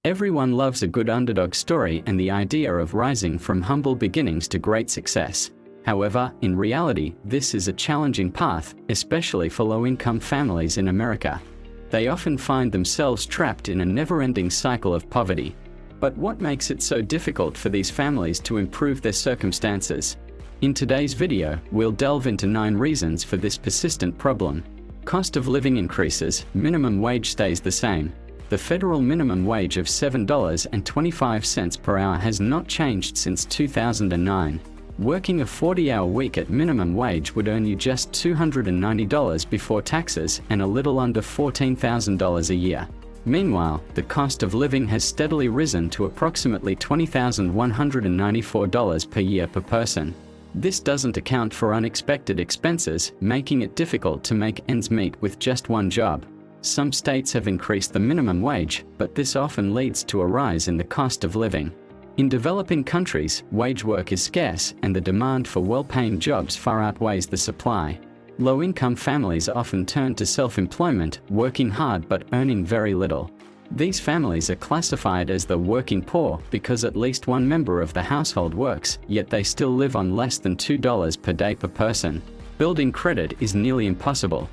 Everyone loves a good underdog story and the idea of rising from humble beginnings to great success. However, in reality, this is a challenging path, especially for low-income families in America. They often find themselves trapped in a never-ending cycle of poverty. But what makes it so difficult for these families to improve their circumstances? In today's video, we'll delve into 9 reasons for this persistent problem. Cost of living increases, minimum wage stays the same. The federal minimum wage of $7.25 per hour has not changed since 2009. Working a 40-hour week at minimum wage would earn you just $290 before taxes and a little under $14,000 a year. Meanwhile, the cost of living has steadily risen to approximately $20,194 per year per person. This doesn't account for unexpected expenses, making it difficult to make ends meet with just one job. Some states have increased the minimum wage, but this often leads to a rise in the cost of living. In developing countries, wage work is scarce and the demand for well-paying jobs far outweighs the supply. Low-income families often turn to self-employment, working hard but earning very little. These families are classified as the working poor because at least one member of the household works, yet they still live on less than $2 per day per person. Building credit is nearly impossible.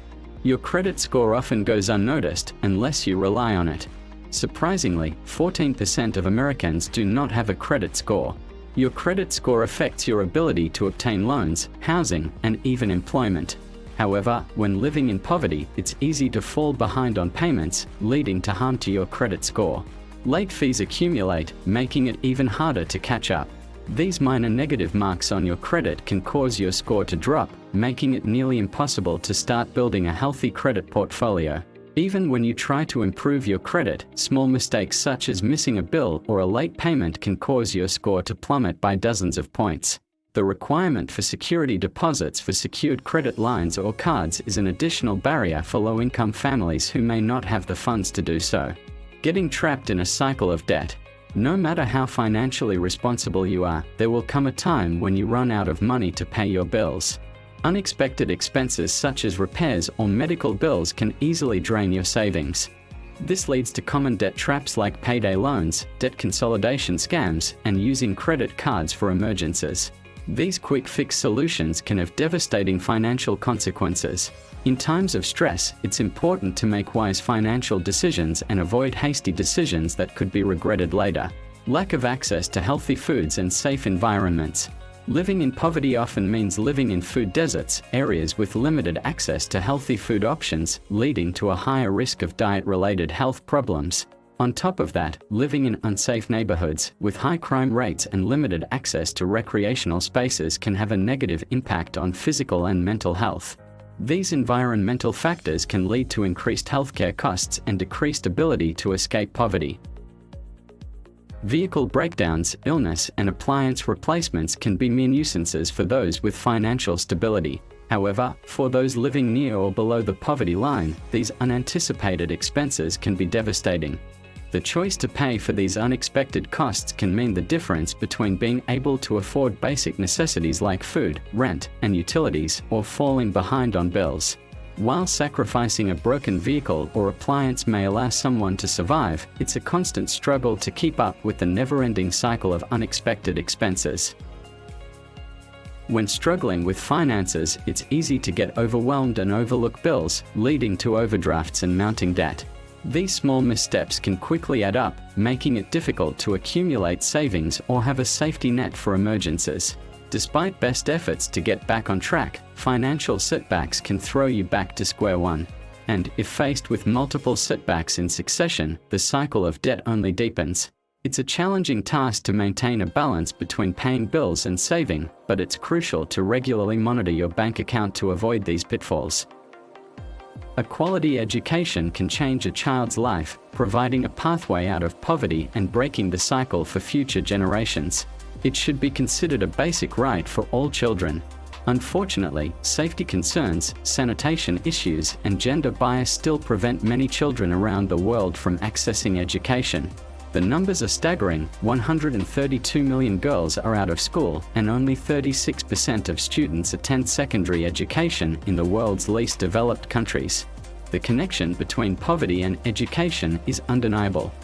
Your credit score often goes unnoticed unless you rely on it. Surprisingly, 14% of Americans do not have a credit score. Your credit score affects your ability to obtain loans, housing, and even employment. However, when living in poverty, it's easy to fall behind on payments, leading to harm to your credit score. Late fees accumulate, making it even harder to catch up. These minor negative marks on your credit can cause your score to drop, making it nearly impossible to start building a healthy credit portfolio. Even when you try to improve your credit, small mistakes such as missing a bill or a late payment can cause your score to plummet by dozens of points. The requirement for security deposits for secured credit lines or cards is an additional barrier for low-income families who may not have the funds to do so. Getting trapped in a cycle of debt. No matter how financially responsible you are, there will come a time when you run out of money to pay your bills. Unexpected expenses such as repairs or medical bills can easily drain your savings. This leads to common debt traps like payday loans, debt consolidation scams, and using credit cards for emergencies. These quick-fix solutions can have devastating financial consequences. In times of stress, it's important to make wise financial decisions and avoid hasty decisions that could be regretted later. Lack of access to healthy foods and safe environments. Living in poverty often means living in food deserts, areas with limited access to healthy food options, leading to a higher risk of diet-related health problems. On top of that, living in unsafe neighborhoods with high crime rates and limited access to recreational spaces can have a negative impact on physical and mental health. These environmental factors can lead to increased healthcare costs and decreased ability to escape poverty. Vehicle breakdowns, illness, and appliance replacements can be mere nuisances for those with financial stability. However, for those living near or below the poverty line, these unanticipated expenses can be devastating. The choice to pay for these unexpected costs can mean the difference between being able to afford basic necessities like food, rent, and utilities, or falling behind on bills. While sacrificing a broken vehicle or appliance may allow someone to survive, it's a constant struggle to keep up with the never-ending cycle of unexpected expenses. When struggling with finances, it's easy to get overwhelmed and overlook bills, leading to overdrafts and mounting debt. These small missteps can quickly add up, making it difficult to accumulate savings or have a safety net for emergencies. Despite best efforts to get back on track, financial setbacks can throw you back to square one. And if faced with multiple setbacks in succession, the cycle of debt only deepens. It's a challenging task to maintain a balance between paying bills and saving, but it's crucial to regularly monitor your bank account to avoid these pitfalls. A quality education can change a child's life, providing a pathway out of poverty and breaking the cycle for future generations. It should be considered a basic right for all children. Unfortunately, safety concerns, sanitation issues, and gender bias still prevent many children around the world from accessing education. The numbers are staggering. 132 million girls are out of school, and only 36% of students attend secondary education in the world's least developed countries. The connection between poverty and education is undeniable.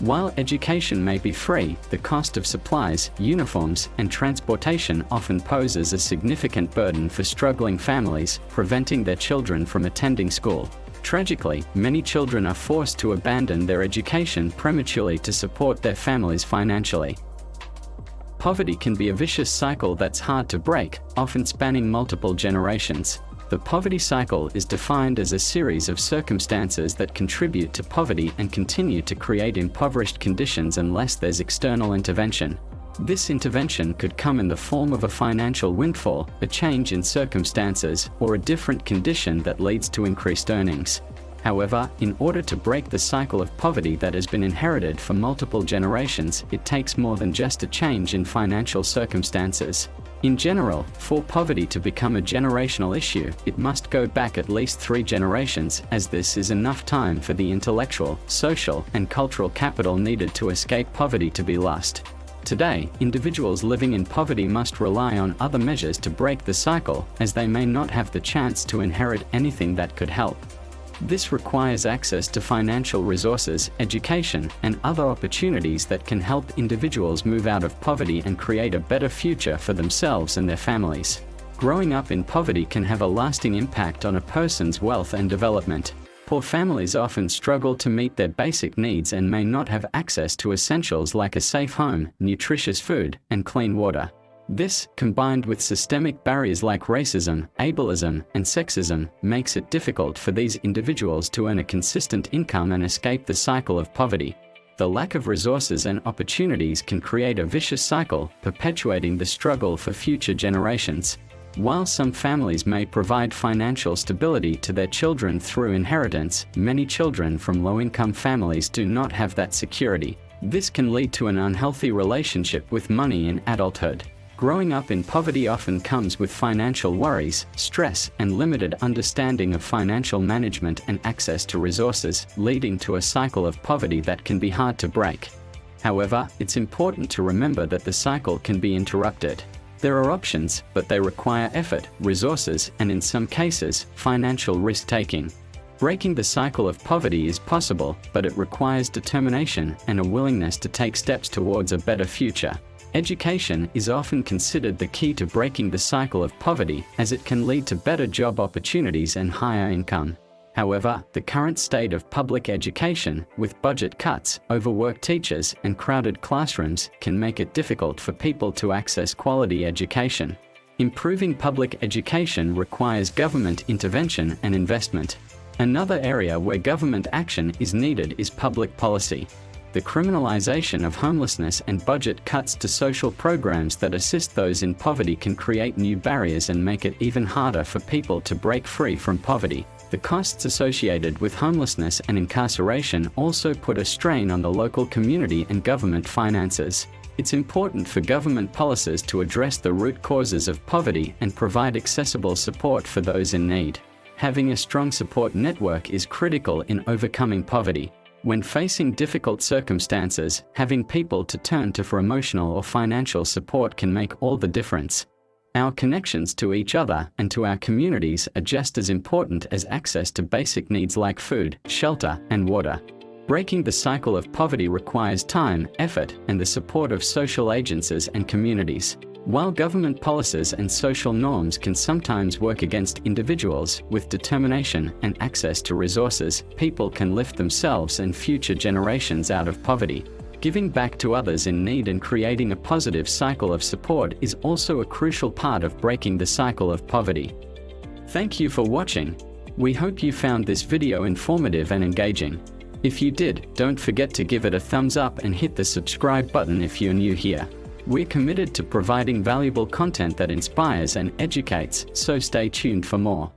While education may be free, the cost of supplies, uniforms, and transportation often poses a significant burden for struggling families, preventing their children from attending school. Tragically, many children are forced to abandon their education prematurely to support their families financially. Poverty can be a vicious cycle that's hard to break, often spanning multiple generations. The poverty cycle is defined as a series of circumstances that contribute to poverty and continue to create impoverished conditions unless there's external intervention. This intervention could come in the form of a financial windfall, a change in circumstances, or a different condition that leads to increased earnings. However, in order to break the cycle of poverty that has been inherited for multiple generations, it takes more than just a change in financial circumstances. In general, for poverty to become a generational issue, it must go back at least 3 generations, as this is enough time for the intellectual, social, and cultural capital needed to escape poverty to be lost. Today, individuals living in poverty must rely on other measures to break the cycle, as they may not have the chance to inherit anything that could help. This requires access to financial resources, education, and other opportunities that can help individuals move out of poverty and create a better future for themselves and their families. Growing up in poverty can have a lasting impact on a person's wealth and development. Poor families often struggle to meet their basic needs and may not have access to essentials like a safe home, nutritious food, and clean water. This, combined with systemic barriers like racism, ableism, and sexism, makes it difficult for these individuals to earn a consistent income and escape the cycle of poverty. The lack of resources and opportunities can create a vicious cycle, perpetuating the struggle for future generations. While some families may provide financial stability to their children through inheritance, many children from low-income families do not have that security. This can lead to an unhealthy relationship with money in adulthood. Growing up in poverty often comes with financial worries, stress, and limited understanding of financial management and access to resources, leading to a cycle of poverty that can be hard to break. However, it's important to remember that the cycle can be interrupted. There are options, but they require effort, resources, and in some cases, financial risk-taking. Breaking the cycle of poverty is possible, but it requires determination and a willingness to take steps towards a better future. Education is often considered the key to breaking the cycle of poverty, as it can lead to better job opportunities and higher income. However, the current state of public education, with budget cuts, overworked teachers, and crowded classrooms, can make it difficult for people to access quality education. Improving public education requires government intervention and investment. Another area where government action is needed is public policy. The criminalization of homelessness and budget cuts to social programs that assist those in poverty can create new barriers and make it even harder for people to break free from poverty. The costs associated with homelessness and incarceration also put a strain on the local community and government finances. It's important for government policies to address the root causes of poverty and provide accessible support for those in need. Having a strong support network is critical in overcoming poverty. When facing difficult circumstances, having people to turn to for emotional or financial support can make all the difference. Our connections to each other and to our communities are just as important as access to basic needs like food, shelter, and water. Breaking the cycle of poverty requires time, effort, and the support of social agencies and communities. While government policies and social norms can sometimes work against individuals, with determination and access to resources, people can lift themselves and future generations out of poverty. Giving back to others in need and creating a positive cycle of support is also a crucial part of breaking the cycle of poverty. Thank you for watching. We hope you found this video informative and engaging. If you did, don't forget to give it a thumbs up and hit the subscribe button if you're new here. We're committed to providing valuable content that inspires and educates, so stay tuned for more.